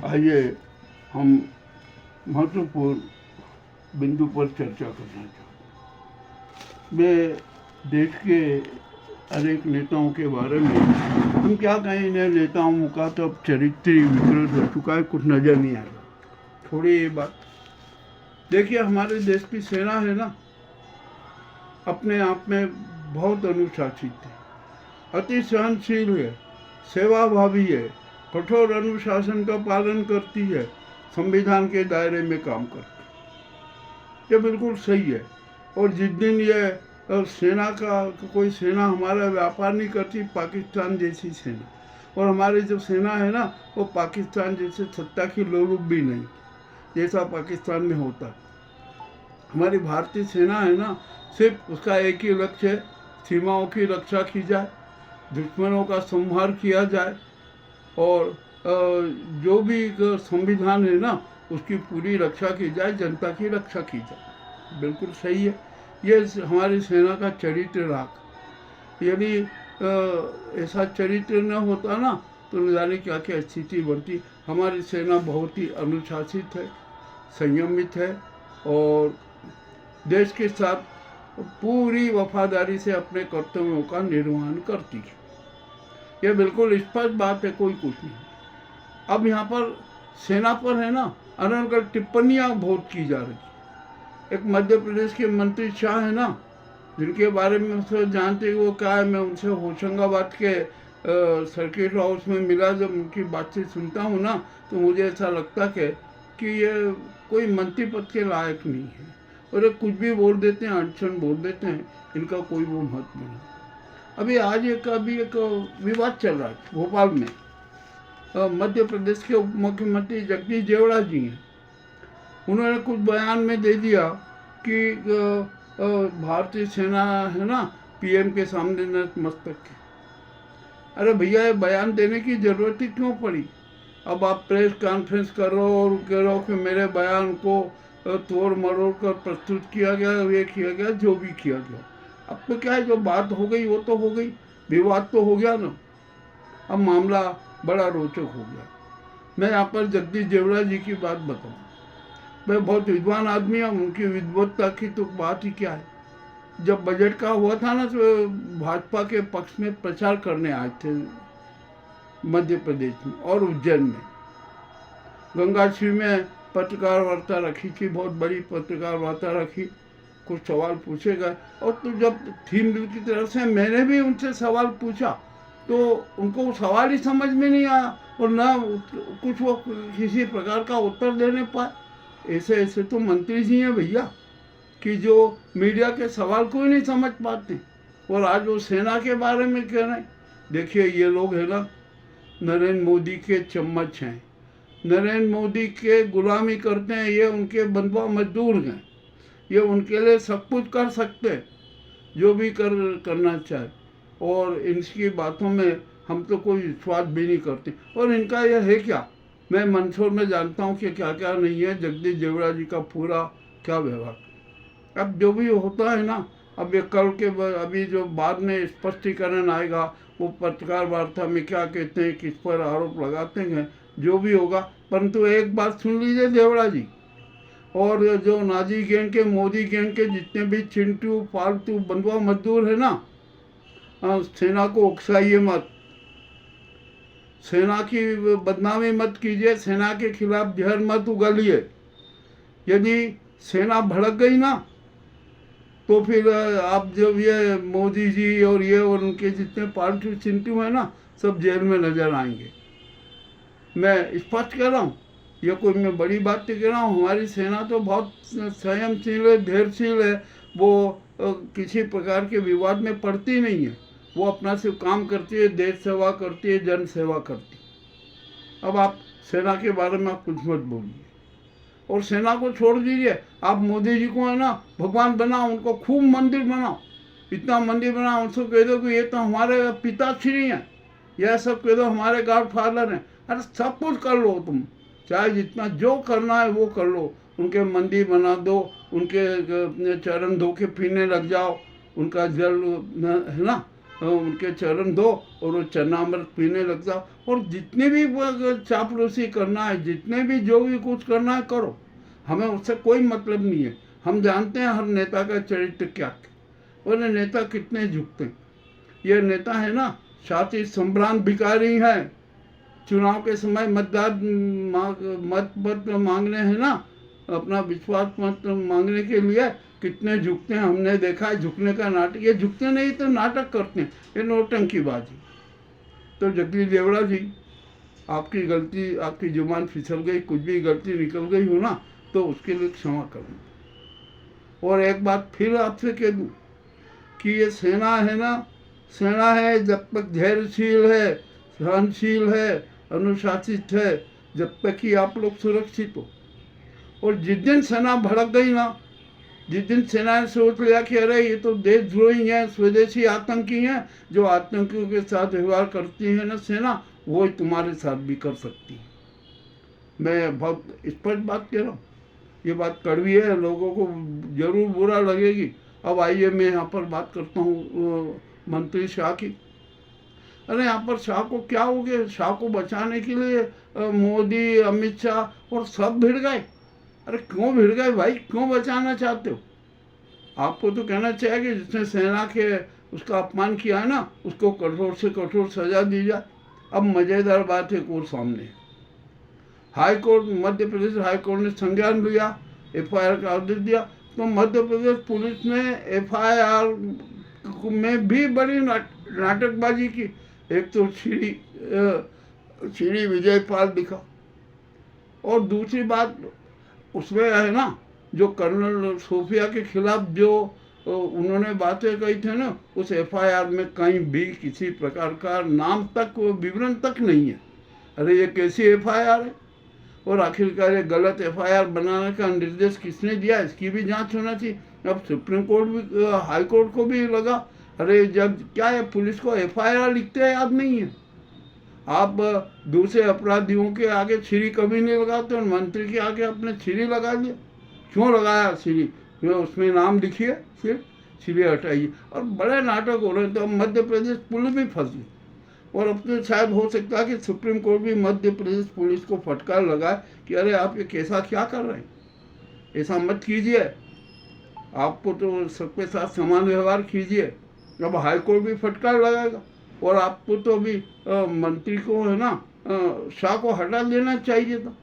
आइए हम महत्वपूर्ण बिंदु पर चर्चा करना चाहते हैं। मैं देश के अनेक नेताओं के बारे में हम क्या कहें, इन्हें नेताओं का तो अब चरित्र विकृत हो चुका है, कुछ नज़र नहीं आ रहा। थोड़ी ये बात देखिए, हमारे देश की सेना है ना, अपने आप में बहुत अनुशासित है, अति सहनशील है, सेवाभावी है, कठोर अनुशासन का पालन करती है, संविधान के दायरे में काम करती है। ये बिल्कुल सही है। और जिस दिन ये सेना का कोई सेना हमारा व्यापार नहीं करती, पाकिस्तान जैसी सेना, और हमारी जो सेना है ना वो पाकिस्तान जैसे सत्ता की लोलुप भी नहीं जैसा पाकिस्तान में होता। हमारी भारतीय सेना है ना, सिर्फ उसका एक ही लक्ष्य है, सीमाओं की रक्षा की जाए, दुश्मनों का संहार किया जाए, और जो भी संविधान है ना उसकी पूरी रक्षा की जाए, जनता की रक्षा की जाए। बिल्कुल सही है। ये हमारी सेना का चरित्र राग। यदि ऐसा चरित्र न होता ना तो न जाने क्या क्या स्थिति बनती। हमारी सेना बहुत ही अनुशासित है, संयमित है, और देश के साथ पूरी वफादारी से अपने कर्तव्यों का निर्वहन करती है। यह बिल्कुल स्पष्ट बात है, कोई कुछ नहीं। अब यहाँ पर सेना पर है ना अनर्गल टिप्पणियाँ बहुत की जा रही है। एक मध्य प्रदेश के मंत्री शाह है ना, जिनके बारे में सब जानते हैं वो क्या है। मैं उनसे होशंगाबाद के सर्किट हाउस में मिला, जब उनकी बातचीत सुनता हूँ ना तो मुझे ऐसा लगता है कि ये कोई मंत्री पद के लायक नहीं है, और ये कुछ भी बोल देते हैं, अड़चन बोल देते हैं, इनका कोई वो महत्व नहीं। अभी आज एक विवाद चल रहा है भोपाल में। मध्य प्रदेश के उप मुख्यमंत्री जगदीश देवड़ा जी हैं, उन्होंने कुछ बयान में दे दिया कि भारतीय सेना है ना पीएम के सामने नतमस्तक है। अरे भैया, ये बयान देने की ज़रूरत ही क्यों पड़ी? अब आप प्रेस कॉन्फ्रेंस कर रहे हो और कह रहे हो कि मेरे बयान को तोड़ मरोड़ कर प्रस्तुत किया गया, ये किया गया, जो भी किया गया। अब तो क्या है, जो बात हो गई वो तो हो गई, विवाद तो हो गया ना। अब मामला बड़ा रोचक हो गया। मैं यहाँ पर जगदीश देवड़ा जी की बात बताऊँ। मैं बहुत विद्वान आदमी हूँ, उनकी विद्वत्ता की तो बात ही क्या है। जब बजट का हुआ था ना तो भाजपा के पक्ष में प्रचार करने आए थे मध्य प्रदेश में और उज्जैन में। गंगाश्री में पत्रकार वार्ता रखी थी, बहुत बड़ी पत्रकार वार्ता रखी, कुछ सवाल पूछे गए। और तो जब थीम की तरफ से मैंने भी उनसे सवाल पूछा तो उनको सवाल ही समझ में नहीं आया, और ना कुछ वो किसी प्रकार का उत्तर देने पाए। ऐसे ऐसे तो मंत्री जी हैं भैया कि जो मीडिया के सवाल को ही नहीं समझ पाते, और आज वो सेना के बारे में कह रहे हैं। देखिए, ये लोग है ना नरेंद्र मोदी के चम्मच हैं, नरेंद्र मोदी के गुलामी करते हैं, ये उनके बंधुआ मजदूर हैं, ये उनके लिए सब कुछ कर सकते हैं, जो भी करना चाहे, और इनकी बातों में हम तो कोई विश्वास भी नहीं करते। और इनका यह है क्या, मैं मंदसौर में जानता हूँ कि क्या क्या नहीं है जगदीश देवड़ा जी का पूरा क्या व्यवहार। अब जो भी होता है ना, अब ये कल के अभी जो बाद में स्पष्टीकरण आएगा, वो पत्रकार वार्ता में क्या कहते हैं, किस पर आरोप लगाते हैं, जो भी होगा। परंतु एक बात सुन लीजिए देवड़ा जी, और जो नाजी गैंग के, मोदी गैंग के जितने भी चिंटू फालतू बंधुआ मजदूर है ना, सेना को उकसाइए मत, सेना की बदनामी मत कीजिए, सेना के खिलाफ जहर मत उगलिए। यदि सेना भड़क गई ना तो फिर आप जब ये मोदी जी और ये और उनके जितने पालतू चिंटू हैं ना, सब जेल में नजर आएंगे। मैं स्पष्ट कह रहा हूँ, ये कोई मैं बड़ी बात नहीं कह रहा हूँ। हमारी सेना तो बहुत संयमशील है, धैर्यशील है, वो किसी प्रकार के विवाद में पड़ती नहीं है, वो अपना सिर्फ काम करती है, देश सेवा करती है, जन सेवा करती है। अब आप सेना के बारे में आप कुछ मत बोलिए, और सेना को छोड़ दीजिए। आप मोदी जी को है ना भगवान बनाओ, उनको खूब मंदिर बनाओ, इतना मंदिर बनाओ, उनको कह दो कि ये तो हमारे पिताश्री हैं, यह सब कह दो हमारे गॉड फादर हैं। अरे सब कुछ कर लो तुम, चाहे जितना जो करना है वो कर लो, उनके मंदिर बना दो, उनके चरण धो के पीने लग जाओ, उनका जल है ना उनके चरण दो और वो चरणामृत पीने लग जाओ। और जितने भी चापलूसी करना है, जितने भी जो भी कुछ करना है करो, हमें उससे कोई मतलब नहीं है। हम जानते हैं हर नेता का चरित्र क्या है और नेता कितने झुकते हैं। ये नेता है ना, साथ ही संभ्रांत भिखारी है। चुनाव के समय मत पत्र मांगने हैं ना, अपना विश्वास मत मांगने के लिए कितने झुकते हैं। हमने देखा है झुकने का नाटक। ये झुकते नहीं तो नाटक करते हैं, ये नौटंकीबाजी। तो जगदीश देवड़ा जी, आपकी गलती, आपकी जुबान फिसल गई, कुछ भी गलती निकल गई हो ना, तो उसके लिए क्षमा करूँ। और एक बात फिर आपसे कह दूँ कि ये सेना है ना, सेना है जब तक धैर्यशील है, सहनशील है, अनुशासित है, जब तक कि आप लोग सुरक्षित हो। और जिस दिन सेना भड़क गई ना, जिस दिन सेना ने सोच लिया कि अरे ये तो देशद्रोही हैं, स्वदेशी आतंकी हैं, जो आतंकियों के साथ व्यवहार करती है ना सेना, वो तुम्हारे साथ भी कर सकती है। मैं बहुत स्पष्ट बात कह रहा हूँ। ये बात कड़वी है, लोगों को जरूर बुरा लगेगी। अब आइए मैं यहाँ पर बात करता हूँ मंत्री शाह की। अरे यहाँ पर शाह को क्या हो गया? शाह को बचाने के लिए मोदी, अमित शाह और सब भिड़ गए। अरे क्यों भिड़ गए भाई? क्यों बचाना चाहते हो? आपको तो कहना चाहिए कि जिसने सेना के उसका अपमान किया है ना, उसको कठोर से कठोर सजा दी जाए। अब मज़ेदार बात एक और सामने, high court, Madhya Pradesh high court ने संज्ञान लिया, FIR का आदेश दिया। तो मध्य प्रदेश पुलिस ने FIR में भी बड़ी नाटकबाजी की। एक तो श्री विजय पाल दिखा, और दूसरी बात उसमें है ना, जो कर्नल सोफिया के खिलाफ जो उन्होंने बातें कही थी ना, उस FIR में कहीं भी किसी प्रकार का नाम तक, विवरण तक नहीं है। अरे ये कैसी FIR है? और आखिरकार ये गलत FIR बनाने का निर्देश किसने दिया, इसकी भी जांच होना चाहिए। अब सुप्रीम कोर्ट भी, हाई कोर्ट को भी लगा, अरे जब क्या है, पुलिस को FIR लिखते हैं याद नहीं है। आप दूसरे अपराधियों के आगे छिरी कभी नहीं लगाते, और मंत्री के आगे आपने छिरी लगा दिया। क्यों लगाया छिरी? उसमें नाम लिखिए, फिर छिरी हटाइए। और बड़े नाटक हो रहे हैं। तो अब मध्य प्रदेश पुलिस भी फंस गई। और अब तो शायद हो सकता है कि सुप्रीम कोर्ट भी मध्य प्रदेश पुलिस को फटकार लगाए कि अरे आप ये कैसा क्या कर रहे हैं, ऐसा मत कीजिए, आपको तो सबके साथ समान व्यवहार कीजिए। अब हाई कोर्ट भी फटकार लगाएगा। और आपको तो अभी मंत्री को है ना, शाह को हटा देना चाहिए था,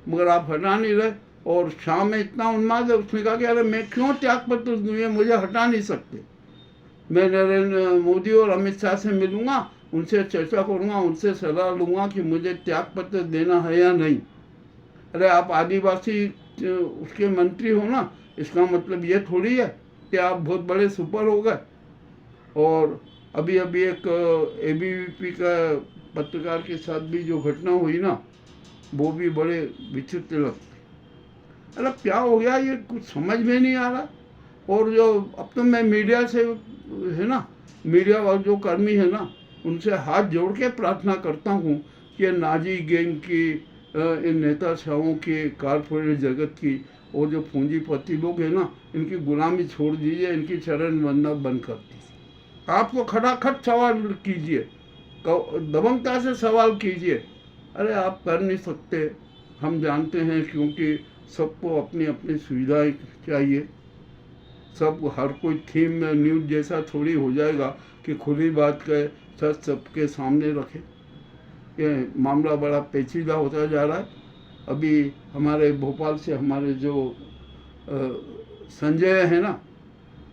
मगर आप हटा नहीं रहे। और शाह में इतना उन्माद है, उसने कहा कि अरे मैं क्यों त्यागपत्र दूँ, ये मुझे हटा नहीं सकते। मैं नरेंद्र मोदी और अमित शाह से मिलूंगा, उनसे चर्चा करूंगा, उनसे सलाह लूंगा कि मुझे त्यागपत्र देना है या नहीं। अरे आप आदिवासी उसके मंत्री हो ना, इसका मतलब ये थोड़ी है कि आप बहुत बड़े सुपर हो गए। और अभी एक ABVP का पत्रकार के साथ भी जो घटना हुई ना, वो भी बड़े विचित्र लगते। अरे क्या हो गया, ये कुछ समझ में नहीं आ रहा। और जो अब तो मैं मीडिया से है ना, मीडिया वाले जो कर्मी है ना, उनसे हाथ जोड़ के प्रार्थना करता हूँ कि नाजी गैंग की, इन नेताशाहों की, कारपोरेट जगत की, और जो पूंजीपति लोग हैं ना, इनकी गुलामी छोड़ दीजिए, इनकी चरण वंदना बंद कर दीजिए। आपको खटाखट सवाल कीजिए, दबंगता से सवाल कीजिए। अरे आप कर नहीं सकते, हम जानते हैं, क्योंकि सबको अपनी अपनी सुविधाएं चाहिए। सब हर कोई थीम में न्यूज़ जैसा थोड़ी हो जाएगा कि खुली बात कहे, सच सबके सामने रखे। ये मामला बड़ा पेचीदा होता जा रहा है। अभी हमारे भोपाल से हमारे जो संजय है ना,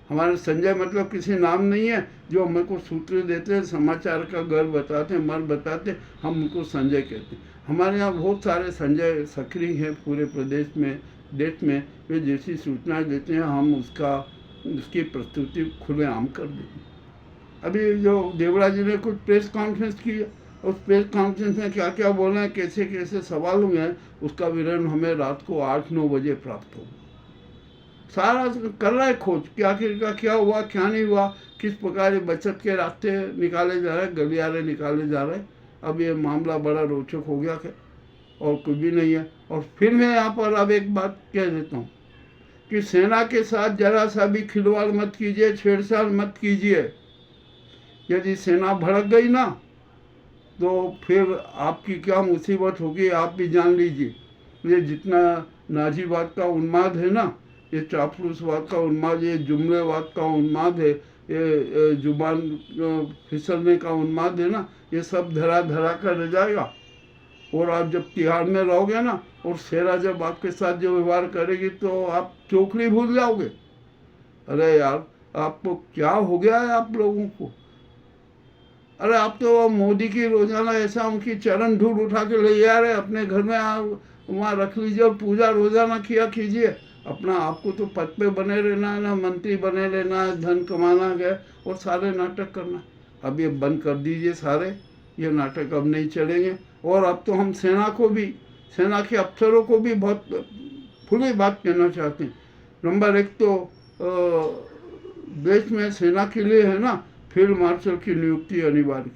हमारे संजय मतलब किसी नाम नहीं है, जो हमें को सूत्र देते हैं, समाचार का घर बताते हैं, मर बताते, हम उनको संजय कहते हैं। हमारे यहाँ बहुत सारे संजय सक्रिय हैं पूरे प्रदेश में, देश में। वे जैसी सूचनाएं देते हैं हम उसकी प्रस्तुति खुलेआम कर देते हैं। अभी जो देवड़ा जी ने कुछ प्रेस कॉन्फ्रेंस की है, उस प्रेस कॉन्फ्रेंस में क्या क्या बोले हैं, कैसे कैसे सवाल हुए हैं, उसका विवरण हमें रात को 8-9 बजे प्राप्त होगा। सारा कर रहा है खोज कि आखिर क्या हुआ, क्या नहीं हुआ, किस प्रकार बचत के रास्ते निकाले जा रहे हैं, गलियारे निकाले जा रहे हैं। अब ये मामला बड़ा रोचक हो गया है और कुछ भी नहीं है। और फिर मैं यहाँ पर अब एक बात कह देता हूँ कि सेना के साथ जरा सा भी खिलवाड़ मत कीजिए, छेड़छाड़ मत कीजिए। यदि सेना भड़क गई ना तो फिर आपकी क्या मुसीबत होगी आप भी जान लीजिए। ये जितना नाजीवाद का उन्माद है ना, ये चापलूसवाद का उन्माद, ये जुमलेवाद का उन्माद है, ये जुबान फिसलने का उन्माद है ना, ये सब धरा धरा कर रह जाएगा। और आप जब तिहाड़ में रहोगे ना और शेरा जब आपके साथ जो व्यवहार करेगी तो आप चोखड़ी भूल जाओगे। अरे यार आपको क्या हो गया है आप लोगों को? अरे आप तो मोदी की रोजाना ऐसा उनकी चरण धूल उठा के ले जा रहे, अपने घर में वहाँ रख लीजिए और पूजा रोजाना किया कीजिए। अपना आपको तो पद पे बने रहना है ना, मंत्री बने रहना है, धन कमाना है और सारे नाटक करना। अब ये बंद कर दीजिए सारे, ये नाटक अब नहीं चलेंगे। और अब तो हम सेना को भी, सेना के अफसरों को भी बहुत खुली बात कहना चाहते हैं। नंबर एक तो देश में सेना के लिए है ना फील्ड मार्शल की नियुक्ति अनिवार्य है।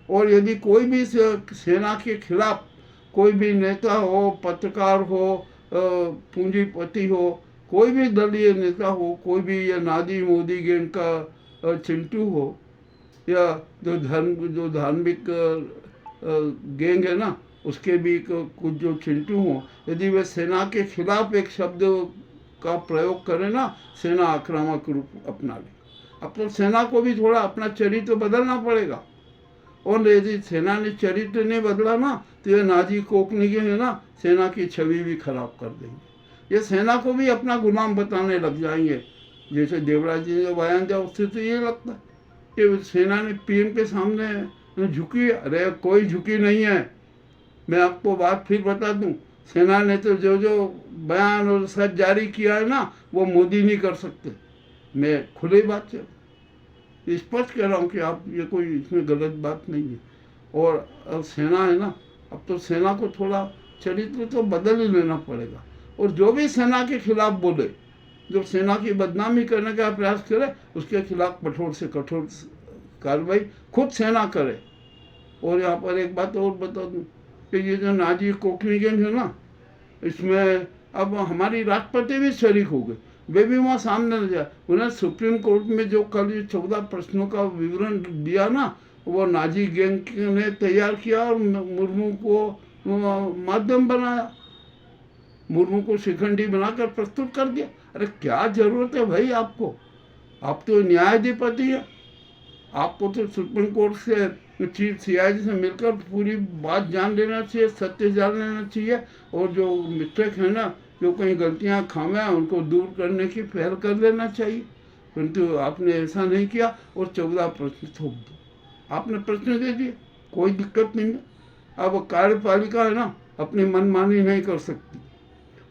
और यदि कोई भी सेना के खिलाफ कोई भी नेता हो, पत्रकार हो, पूंजीपति हो, कोई भी दलीय नेता हो, कोई भी ये नादी मोदी गैंग का चिंटू हो या जो धार्मिक गैंग है ना उसके भी कुछ जो चिंटू हो, यदि वे सेना के खिलाफ एक शब्द का प्रयोग करें ना, सेना आक्रामक रूप अपना ले। अब तो सेना को भी थोड़ा अपना चरित्र बदलना पड़ेगा। और यदि सेना ने चरित्र नहीं बदला ना तो ये नाजी कोकनिगे है ना सेना की छवि भी खराब कर देंगे। ये सेना को भी अपना गुलाम बताने लग जाएंगे। जैसे देवराज जी ने बयान दिया उससे तो ये लगता है कि सेना ने पीएम के सामने झुकी। अरे कोई झुकी नहीं है। मैं आपको बात फिर बता दूं, सेना ने तो जो जो बयान और सच जारी किया है ना वो मोदी नहीं कर सकते। मैं खुली बात से स्पष्ट कह रहा हूँ कि आप ये कोई इसमें गलत बात नहीं है। और अब सेना है ना, अब तो सेना को थोड़ा चरित्र तो बदल ही लेना पड़ेगा। और जो भी सेना के खिलाफ बोले, जो सेना की बदनामी करने का प्रयास करे, उसके खिलाफ कठोर से कठोर कार्रवाई खुद सेना करे। और यहाँ पर एक बात और बता दूँ कि ये जो नाजी कोकनिगन है ना, इसमें अब हमारी राष्ट्रपति भी शरीक हो गए। वे भी वहाँ सामने न जाए। उन्हें सुप्रीम कोर्ट में जो कल 14 प्रश्नों का विवरण दिया ना, वो नाजी गैंग ने तैयार किया और मुर्मू को माध्यम बनाया, मुर्मू को शिखंडी बनाकर प्रस्तुत कर दिया। अरे क्या जरूरत है भाई आपको? आप तो न्यायाधिपति है, आपको तो सुप्रीम कोर्ट से चीफ सीआईडी से मिलकर पूरी बात जान लेना चाहिए, सत्य जान लेना चाहिए। और जो मिस्टेक है ना, जो कहीं गलतियां खामियां उनको दूर करने की पहल कर लेना चाहिए। परंतु आपने ऐसा नहीं किया और 14 प्रश्न थोप दो। आपने प्रश्न दे दिए, कोई दिक्कत नहीं है। अब कार्यपालिका है ना अपनी मनमानी नहीं कर सकती,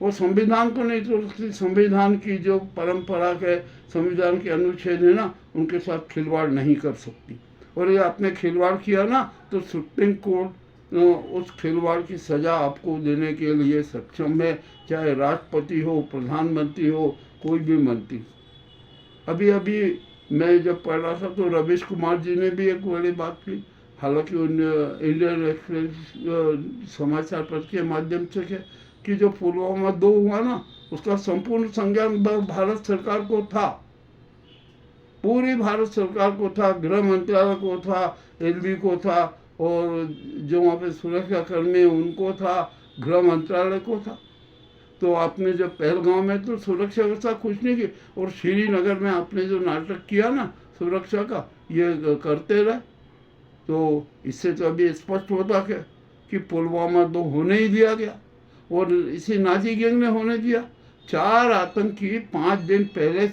वो संविधान को नहीं तोड़ सकती। संविधान की जो परंपरा के, संविधान के अनुच्छेद है ना उनके साथ खिलवाड़ नहीं कर सकती। और ये आपने खिलवाड़ किया ना तो सुप्रीम कोर्ट उस खिलवाड़ की सज़ा आपको देने के लिए सक्षम है, चाहे राष्ट्रपति हो, प्रधानमंत्री हो, कोई भी मंत्री। अभी अभी मैं जब पढ़ रहा था तो रवीश कुमार जी ने भी एक बड़ी बात की, हालांकि इंडियन एक्सप्रेस समाचार पत्र के माध्यम से कि जो पुलवामा 2 हुआ ना उसका संपूर्ण संज्ञान भारत सरकार को था, पूरी भारत सरकार को था, गृह मंत्रालय को था, एलबी को था, और जो वहाँ पे सुरक्षा कर्मी उनको था, गृह मंत्रालय को था। तो आपने जब पहलगांव में तो सुरक्षा व्यवस्था कुछ नहीं की, और श्रीनगर में आपने जो नाटक किया ना सुरक्षा का, ये करते रहे। तो इससे तो अभी स्पष्ट होता है कि पुलवामा 2 होने ही दिया गया और इसी नाजी गैंग ने होने दिया। 4 आतंकी 5 दिन पहले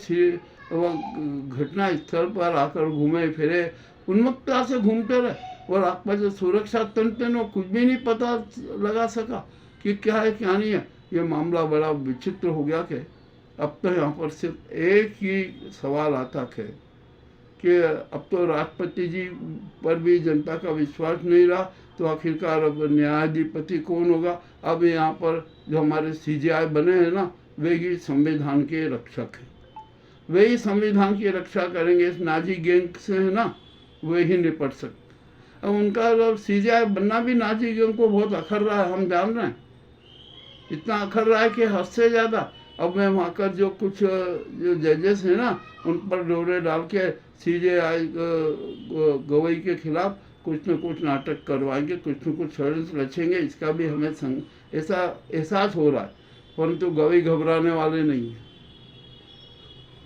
घटना स्थल पर आकर घूमे फिरे, उन्मत्तता से घूमते रहे, और आपका जो सुरक्षा तंत्र है कुछ भी नहीं पता लगा सका कि क्या है क्या नहीं है। ये मामला बड़ा विचित्र हो गया कि अब तो यहाँ पर सिर्फ एक ही सवाल आता है कि अब तो राष्ट्रपति जी पर भी जनता का विश्वास नहीं रहा, तो आखिरकार अब न्यायाधिपति कौन होगा? अब यहाँ पर जो हमारे सीजीआई बने हैं ना, वे ही संविधान के रक्षक हैं, वे ही संविधान की रक्षा करेंगे। इस नाजी गैंग से है ना वे ही निपट सकते। अब उनका सीजीआई बनना भी नाजी गैंग को बहुत अखर रहा है, हम जान रहे हैं। इतना अखर रहा है कि हद से ज़्यादा अब मैं वहाँ कर जो कुछ जो जजेस हैं ना, उन पर डोरे डाल के CJI गवई के खिलाफ कुछ न कुछ नाटक करवाएंगे, कुछ न कुछ षड्यंत्र रचेंगे। इसका भी हमें ऐसा एहसास हो रहा है, परंतु गवई घबराने वाले नहीं हैं।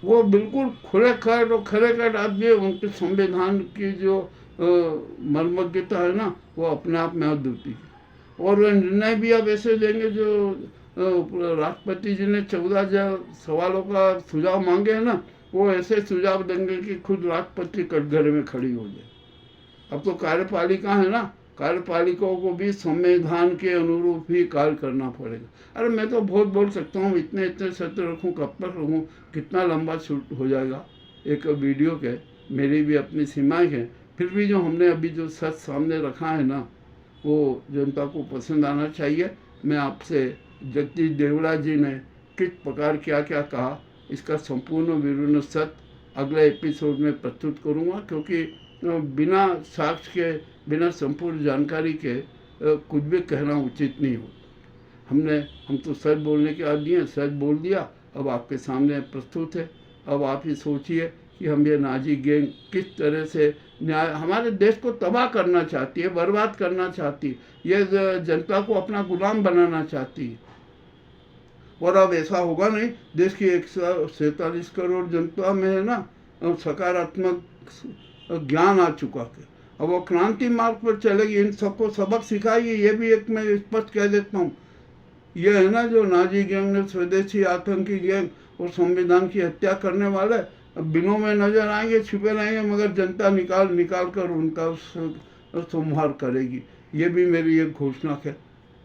वो बिल्कुल खुले खट आदमी है। उनके संविधान की जो मर्मज्ञता है ना, वो अपने आप में अद्वितीय है। और वे निर्णय भी अब ऐसे देंगे जो राष्ट्रपति जी ने 14 सवालों का सुझाव मांगे हैं ना, वो ऐसे सुझाव देंगे कि खुद राष्ट्रपति कटघरे में खड़ी हो जाए। अब तो कार्यपालिका है ना, कार्यपालिकाओं को भी संविधान के अनुरूप ही कार्य करना पड़ेगा। अरे मैं तो बहुत बोल सकता हूँ, इतने इतने सत्र रखूँ, कब तक रखूँ, कितना लंबा शूट हो जाएगा एक वीडियो के, मेरी भी अपनी सीमाएँ हैं। फिर भी जो हमने अभी जो सच सामने रखा है ना, वो जनता को पसंद आना चाहिए। मैं आपसे जगदीश देवड़ा जी ने किस प्रकार क्या क्या कहा, इसका संपूर्ण विवरण सत्य अगले एपिसोड में प्रस्तुत करूँगा, क्योंकि बिना साक्ष्य के, बिना संपूर्ण जानकारी के कुछ भी कहना उचित नहीं हो। हम तो सच बोलने के आदी हैं, सच बोल दिया, अब आपके सामने प्रस्तुत है। अब आप ही सोचिए कि हम ये नाजी गैंग किस तरह से न्याय हमारे देश को तबाह करना चाहती है, बर्बाद करना चाहती है, ये जनता को अपना गुलाम बनाना चाहती है। और अब ऐसा होगा नहीं। देश की 147 करोड़ जनता में है ना सकारात्मक ज्ञान आ चुका है। अब वो क्रांति मार्ग पर चलेगी, इन सबको सबक सिखाएगी। ये भी एक मैं स्पष्ट कह देता हूँ, ये है ना जो नाजी गैंग ने, स्वदेशी आतंकी गैंग और संविधान की हत्या करने वाले बिनों में नजर आएंगे, छिपे रहेंगे, मगर जनता निकाल कर उनका संहार करेगी। ये भी मेरी एक घोषणा है।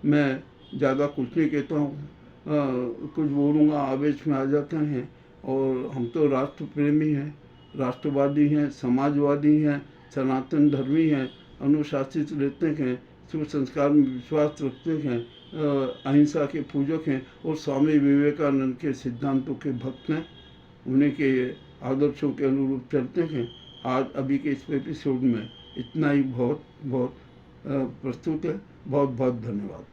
मैं ज़्यादा कुछ नहीं कहता हूँ, कुछ बोलूँगा आवेश में आ जाते हैं। और हम तो राष्ट्र प्रेमी हैं, राष्ट्रवादी हैं, समाजवादी हैं, सनातन धर्मी हैं, अनुशासित रहते हैं, शुभ संस्कार में विश्वास रखते हैं, अहिंसा के पूजक हैं और स्वामी विवेकानंद के सिद्धांतों के भक्त हैं, उन्हीं के आदर्शों के अनुरूप चलते हैं। आज अभी के इस एपिसोड में इतना ही बहुत प्रस्तुत है। बहुत बहुत धन्यवाद।